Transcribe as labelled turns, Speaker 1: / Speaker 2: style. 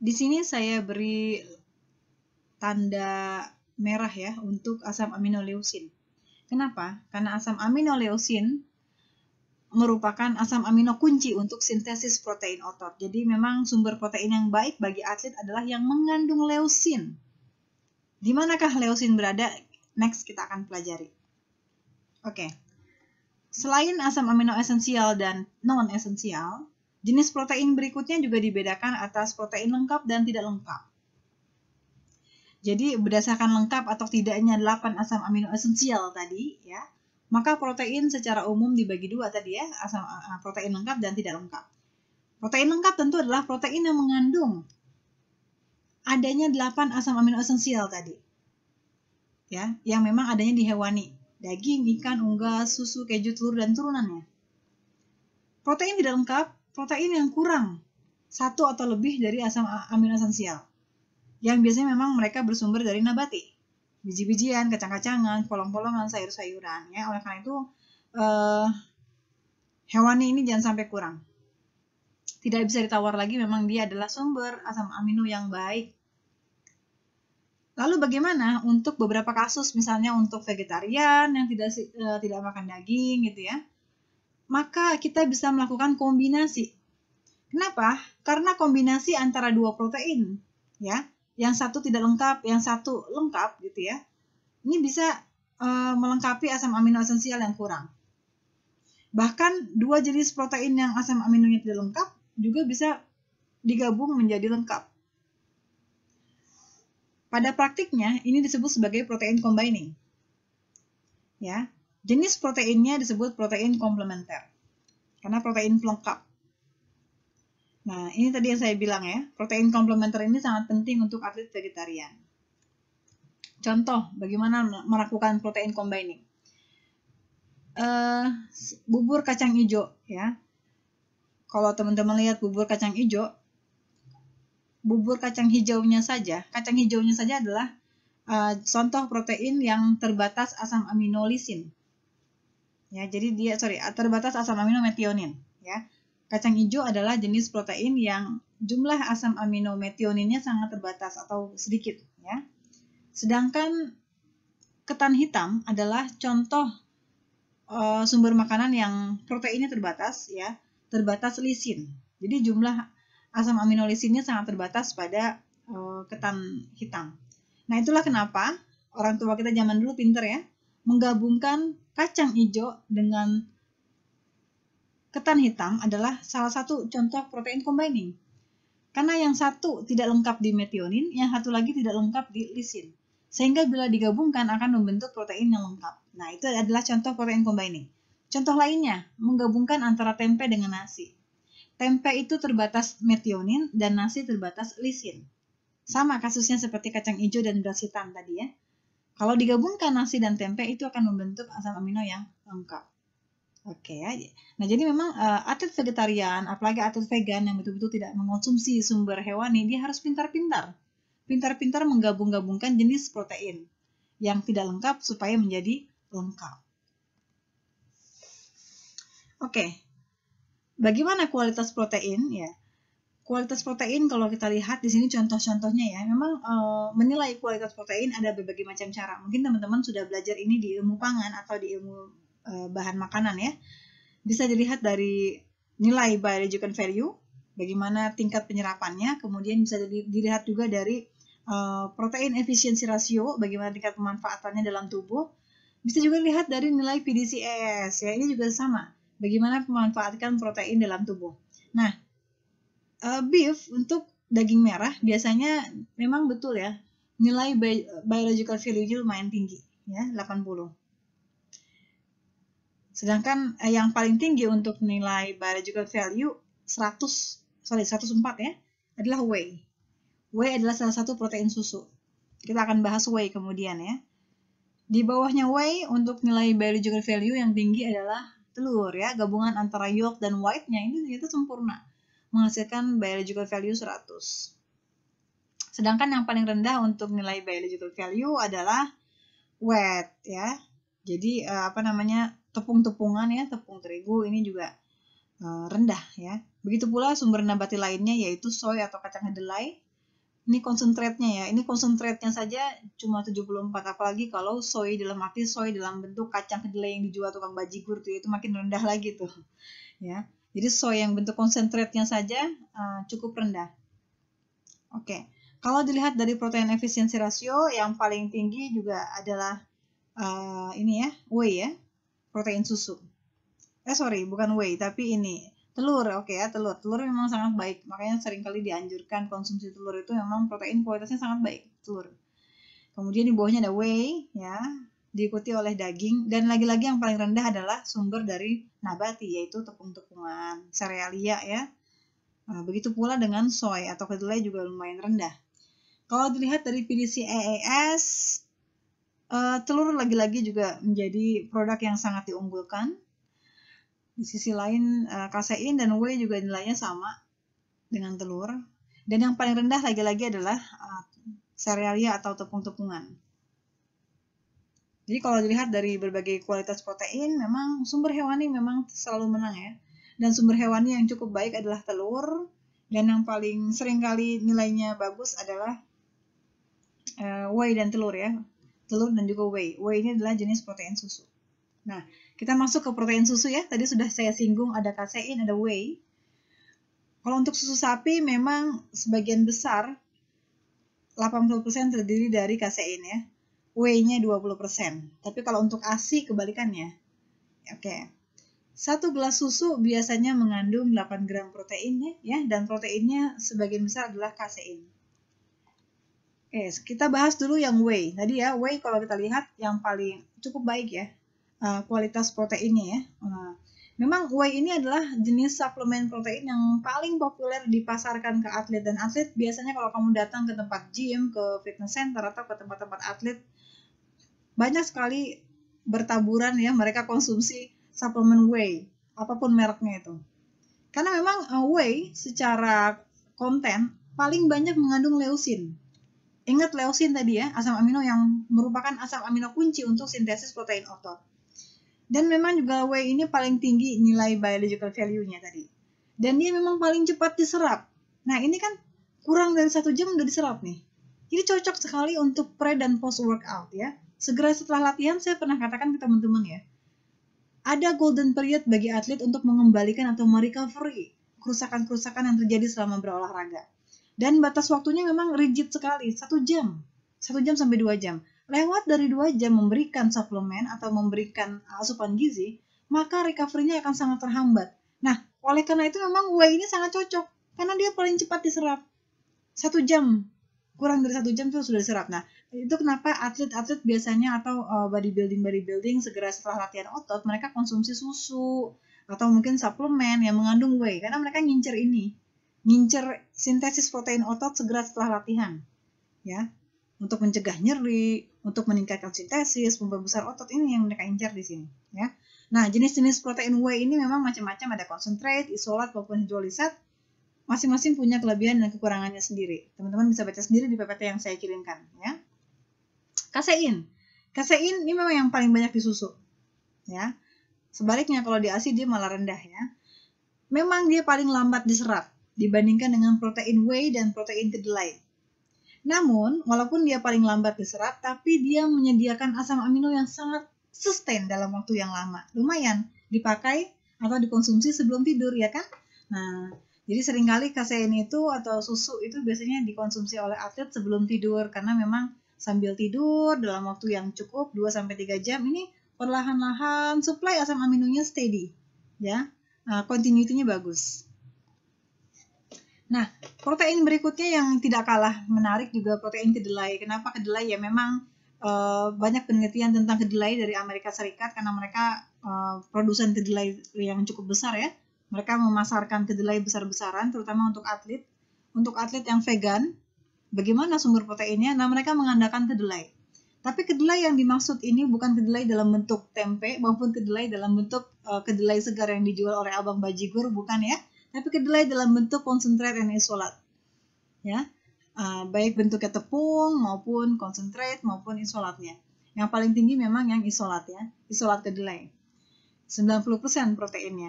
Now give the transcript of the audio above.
Speaker 1: Di sini saya beri tanda merah ya untuk asam aminoleusin. Kenapa? Karena asam aminoleusin merupakan asam amino kunci untuk sintesis protein otot. Jadi memang sumber protein yang baik bagi atlet adalah yang mengandung leusin. Di manakah leusin berada? Next kita akan pelajari. Oke. Selain asam amino esensial dan non-esensial, jenis protein berikutnya juga dibedakan atas protein lengkap dan tidak lengkap. Jadi berdasarkan lengkap atau tidaknya 8 asam amino esensial tadi ya, maka protein secara umum dibagi dua tadi ya, protein lengkap dan tidak lengkap. Protein lengkap tentu adalah protein yang mengandung adanya 8 asam amino esensial tadi. Ya, yang memang adanya di hewani, daging, ikan, unggas, susu, keju, telur dan turunannya. Protein tidak lengkap, protein yang kurang satu atau lebih dari asam amino esensial. Yang biasanya memang mereka bersumber dari nabati. Biji-bijian, kacang-kacangan, polong-polongan, sayur-sayuran ya. Oleh karena itu hewani ini jangan sampai kurang. Tidak bisa ditawar lagi, memang dia adalah sumber asam amino yang baik. Lalu bagaimana untuk beberapa kasus, misalnya untuk vegetarian yang tidak makan daging gitu ya, maka kita bisa melakukan kombinasi. Kenapa? Karena kombinasi antara dua protein ya, yang satu tidak lengkap, yang satu lengkap gitu ya, ini bisa melengkapi asam amino esensial yang kurang. Bahkan dua jenis protein yang asam aminonya tidak lengkap juga bisa digabung menjadi lengkap. Pada praktiknya ini disebut sebagai protein combining. Ya, jenis proteinnya disebut protein komplementer karena protein pelengkap. Nah, ini tadi yang saya bilang ya, protein komplementer ini sangat penting untuk atlet vegetarian. Contoh, bagaimana melakukan protein combining? Bubur kacang hijau ya. Kalau teman-teman lihat bubur kacang hijau, bubur kacang hijaunya saja adalah contoh protein yang terbatas asam amino lisin. Ya, jadi dia terbatas asam amino metionin ya. Kacang hijau adalah jenis protein yang jumlah asam amino metioninnya sangat terbatas atau sedikit ya. Sedangkan ketan hitam adalah contoh sumber makanan yang proteinnya terbatas ya, terbatas lisin. Jadi jumlah asam amino lisinnya sangat terbatas pada ketan hitam. Nah, itulah kenapa orang tua kita zaman dulu pinter ya, menggabungkan kacang hijau dengan ketan hitam adalah salah satu contoh protein combining. Karena yang satu tidak lengkap di metionin, yang satu lagi tidak lengkap di lisin. Sehingga bila digabungkan akan membentuk protein yang lengkap. Nah, itu adalah contoh protein combining. Contoh lainnya, menggabungkan antara tempe dengan nasi. Tempe itu terbatas metionin dan nasi terbatas lisin. Sama kasusnya seperti kacang hijau dan beras hitam tadi ya. Kalau digabungkan nasi dan tempe itu akan membentuk asam amino yang lengkap. Oke ya. Nah, jadi memang atlet vegetarian, apalagi atlet vegan yang betul-betul tidak mengonsumsi sumber hewani, dia harus pintar-pintar menggabung-gabungkan jenis protein yang tidak lengkap supaya menjadi lengkap. Oke. Bagaimana kualitas protein ya? Kualitas protein kalau kita lihat di sini contoh-contohnya ya, memang menilai kualitas protein ada berbagai macam cara. Mungkin teman-teman sudah belajar ini di ilmu pangan atau di ilmu bahan makanan ya. Bisa dilihat dari nilai biological value, bagaimana tingkat penyerapannya, kemudian bisa dilihat juga dari protein efficiency ratio, bagaimana tingkat pemanfaatannya dalam tubuh. Bisa juga dilihat dari nilai PDCAAS ya, ini juga sama, bagaimana memanfaatkan protein dalam tubuh. Nah, beef untuk daging merah biasanya memang betul ya, nilai biological value lumayan tinggi ya, 80. Sedangkan yang paling tinggi untuk nilai biological value 104 ya, adalah whey. Whey adalah salah satu protein susu. Kita akan bahas whey kemudian ya. Di bawahnya whey untuk nilai biological value yang tinggi adalah telur ya, gabungan antara yolk dan white-nya ini ternyata sempurna, menghasilkan biological value 100. Sedangkan yang paling rendah untuk nilai biological value adalah wheat ya. Jadi tepung-tepungan ya, tepung terigu ini juga rendah ya. Begitu pula sumber nabati lainnya yaitu soy atau kacang kedelai Ini konsentratnya ya. Ini konsentratnya saja cuma 74, apalagi kalau soy dalam arti soy dalam bentuk kacang kedelai yang dijual tukang bajigur tuh, itu makin rendah lagi tuh. Ya. Jadi soy yang bentuk konsentratnya saja cukup rendah. Oke. Kalau dilihat dari protein efisiensi rasio yang paling tinggi juga adalah ini ya, whey ya. Protein susu. Sorry, bukan whey, tapi ini telur. Oke ya, telur memang sangat baik, makanya seringkali dianjurkan konsumsi telur. Itu memang protein kualitasnya sangat baik, telur. Kemudian di bawahnya ada whey ya, diikuti oleh daging, dan lagi-lagi yang paling rendah adalah sumber dari nabati, yaitu tepung-tepungan, serealia ya. Begitu pula dengan soy atau kedelai juga lumayan rendah. Kalau dilihat dari PDCAAS, telur lagi-lagi juga menjadi produk yang sangat diunggulkan. Di sisi lain, kasein dan whey juga nilainya sama dengan telur. Dan yang paling rendah lagi-lagi adalah serealia atau tepung-tepungan. Jadi kalau dilihat dari berbagai kualitas protein, memang sumber hewani memang selalu menang ya. Dan sumber hewani yang cukup baik adalah telur. Dan yang paling seringkali nilainya bagus adalah whey dan telur ya. Telur dan juga whey. Whey ini adalah jenis protein susu. Nah, kita masuk ke protein susu ya. Tadi sudah saya singgung ada kasein, ada whey. Kalau untuk susu sapi memang sebagian besar 80% terdiri dari kasein ya. Whey-nya 20%. Tapi kalau untuk ASI kebalikannya. Oke. 1 gelas susu biasanya mengandung 8 gram proteinnya ya, dan proteinnya sebagian besar adalah kasein. Oke, kita bahas dulu yang whey. Tadi ya, whey kalau kita lihat yang paling cukup baik ya. Kualitas proteinnya ya. Memang whey ini adalah jenis suplemen protein yang paling populer dipasarkan ke atlet, dan atlet biasanya kalau kamu datang ke tempat gym, ke fitness center atau ke tempat-tempat atlet, banyak sekali bertaburan ya mereka konsumsi suplemen whey, apapun mereknya itu. Karena memang whey secara konten paling banyak mengandung leusin. Ingat leusin tadi ya, asam amino yang merupakan asam amino kunci untuk sintesis protein otot. Dan memang juga whey ini paling tinggi nilai biological value-nya tadi. Dan dia memang paling cepat diserap. Nah ini kan kurang dari 1 jam udah diserap nih. Jadi cocok sekali untuk pre dan post workout ya. Segera setelah latihan saya pernah katakan ke teman-teman ya. Ada golden period bagi atlet untuk mengembalikan atau merecovery kerusakan-kerusakan yang terjadi selama berolahraga. Dan batas waktunya memang rigid sekali, 1 jam. 1 jam sampai 2 jam. Lewat dari 2 jam memberikan suplemen atau memberikan asupan gizi, maka recovery-nya akan sangat terhambat. Nah, oleh karena itu memang whey ini sangat cocok, karena dia paling cepat diserap. 1 jam, kurang dari 1 jam itu sudah diserap. Nah, itu kenapa atlet-atlet biasanya atau bodybuilding segera setelah latihan otot, mereka konsumsi susu atau mungkin suplemen yang mengandung whey, karena mereka ngincer sintesis protein otot segera setelah latihan. Ya. Untuk mencegah nyeri, untuk meningkatkan sintesis, memperbesar otot, ini yang mereka incar di sini, ya. Nah, jenis-jenis protein whey ini memang macam-macam, ada concentrate, isolat maupun hidrolisat. Masing-masing punya kelebihan dan kekurangannya sendiri. Teman-teman bisa baca sendiri di PPT yang saya kirimkan, ya. Kasein ini memang yang paling banyak di susu, ya. Sebaliknya kalau di ASI dia malah rendah, ya. Memang dia paling lambat diserap dibandingkan dengan protein whey dan protein kedelai. Namun, walaupun dia paling lambat diserap, tapi dia menyediakan asam amino yang sangat sustain dalam waktu yang lama. Lumayan dipakai atau dikonsumsi sebelum tidur, ya kan? Nah, jadi seringkali kasein itu atau susu itu biasanya dikonsumsi oleh atlet sebelum tidur, karena memang sambil tidur dalam waktu yang cukup 2-3 jam ini perlahan-lahan suplai asam aminonya steady, ya. Continuity-nya bagus. Nah, protein berikutnya yang tidak kalah menarik juga protein kedelai. Kenapa kedelai? Ya memang banyak penelitian tentang kedelai dari Amerika Serikat, karena mereka produsen kedelai yang cukup besar ya. Mereka memasarkan kedelai besar-besaran, terutama untuk atlet. Untuk atlet yang vegan, bagaimana sumber proteinnya? Nah, mereka mengandalkan kedelai. Tapi kedelai yang dimaksud ini bukan kedelai dalam bentuk tempe, maupun kedelai dalam bentuk kedelai segar yang dijual oleh abang bajigur, bukan ya. Tapi kedelai dalam bentuk konsentrat dan isolat, ya, baik bentuknya tepung maupun konsentrat maupun isolatnya. Yang paling tinggi memang yang isolat ya, isolat kedelai, 90% proteinnya.